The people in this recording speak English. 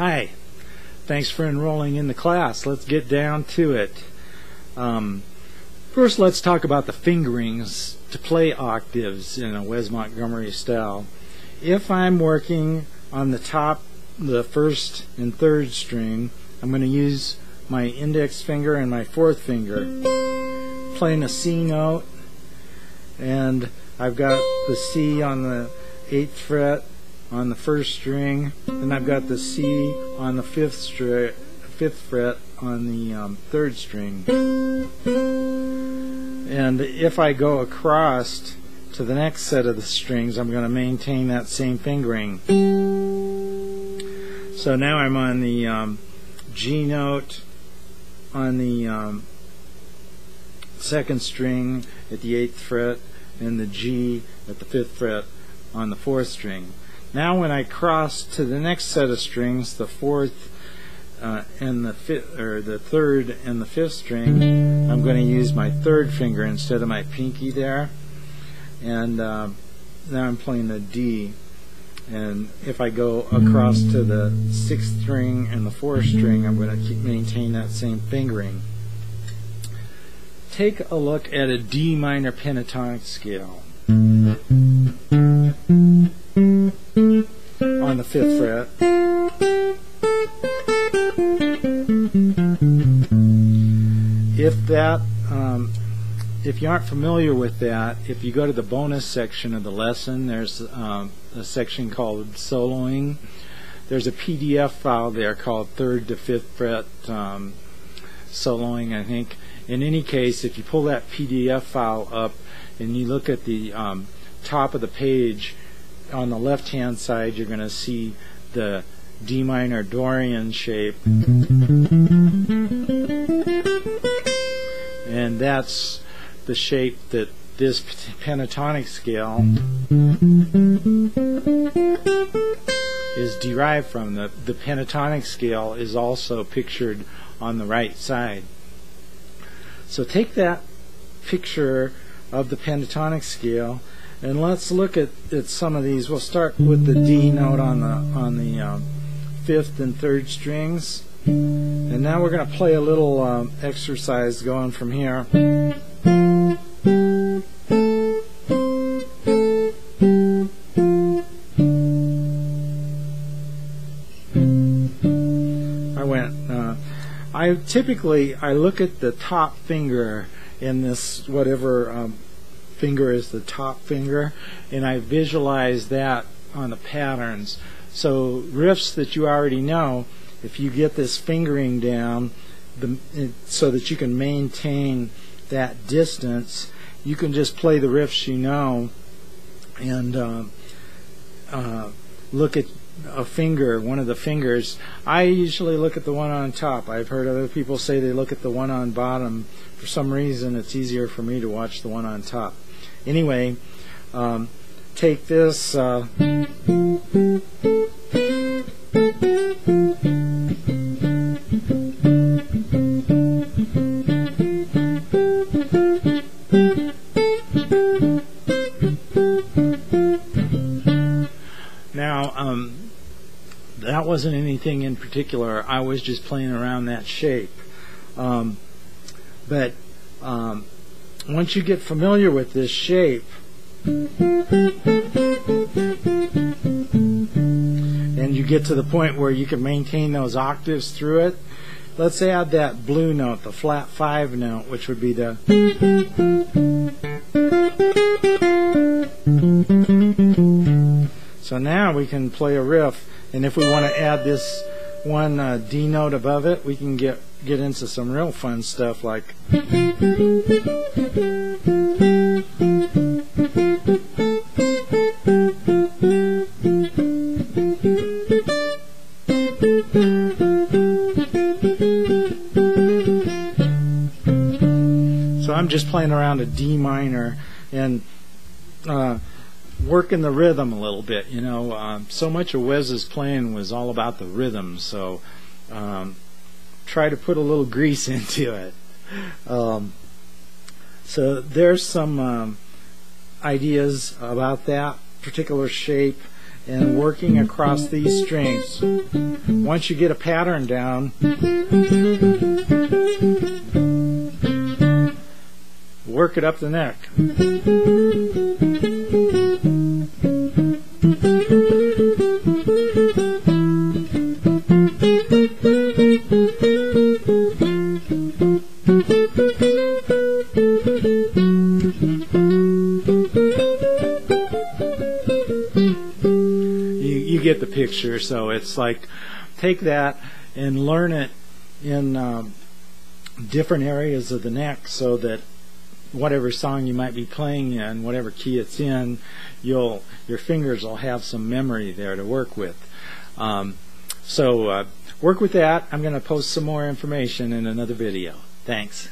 Hi, thanks for enrolling in the class. Let's get down to it. First, let's talk about the fingerings to play octaves in a Wes Montgomery style. If I'm working on the top, the first and third string, I'm going to use my index finger and my fourth finger, playing a C note, and I've got the C on the 8th fret on the first string, and I've got the C on the 5th fret on the 3rd string. And if I go across to the next set of the strings, I'm going to maintain that same fingering. So now I'm on the G note on the 2nd string at the 8th fret, and the G at the 5th fret on the 4th string. Now when I cross to the next set of strings, the 4th and the 5th, or the 3rd and the 5th string, I'm going to use my 3rd finger instead of my pinky there, and now I'm playing the D. And if I go across to the 6th string and the 4th string, I'm going to maintain that same fingering. Take a look at a D minor pentatonic scale. On the 5th fret. If you aren't familiar with that, if you go to the bonus section of the lesson, there's a section called soloing. There's a PDF file there called 3rd to 5th fret soloing, I think. In any case, if you pull that PDF file up and you look at the top of the page, on the left-hand side, you're going to see the D minor Dorian shape, and that's the shape that this pentatonic scale is derived from. The pentatonic scale is also pictured on the right side. So take that picture of the pentatonic scale, and let's look at some of these. We'll start with the D note on the 5th and 3rd strings, and now we're going to play a little exercise going from here. I look at the top finger in this, whatever finger is the top finger, and I visualize that on the patterns. So riffs that you already know, if you get this fingering down so that you can maintain that distance, you can just play the riffs you know and look at a finger, one of the fingers. I usually look at the one on top. I've heard other people say they look at the one on bottom. For some reason, it's easier for me to watch the one on top. Anyway, take this that wasn't anything in particular. I was just playing around that shape. But once you get familiar with this shape, and you get to the point where you can maintain those octaves through it, let's add that blue note, the flat 5 note, which would be the so now we can play a riff, and if we want to add this one D note above it, we can get into some real fun stuff like so I'm just playing around a D minor and working the rhythm a little bit, you know. So much of Wes's playing was all about the rhythm, so try to put a little grease into it. So there's some ideas about that particular shape, and working across these strings. Once you get a pattern down, work it up the neck. You get the picture. So it's like, take that and learn it in different areas of the neck, so that whatever song you might be playing in, whatever key it's in, your fingers will have some memory there to work with. So work with that. I'm going to post some more information in another video. Thanks.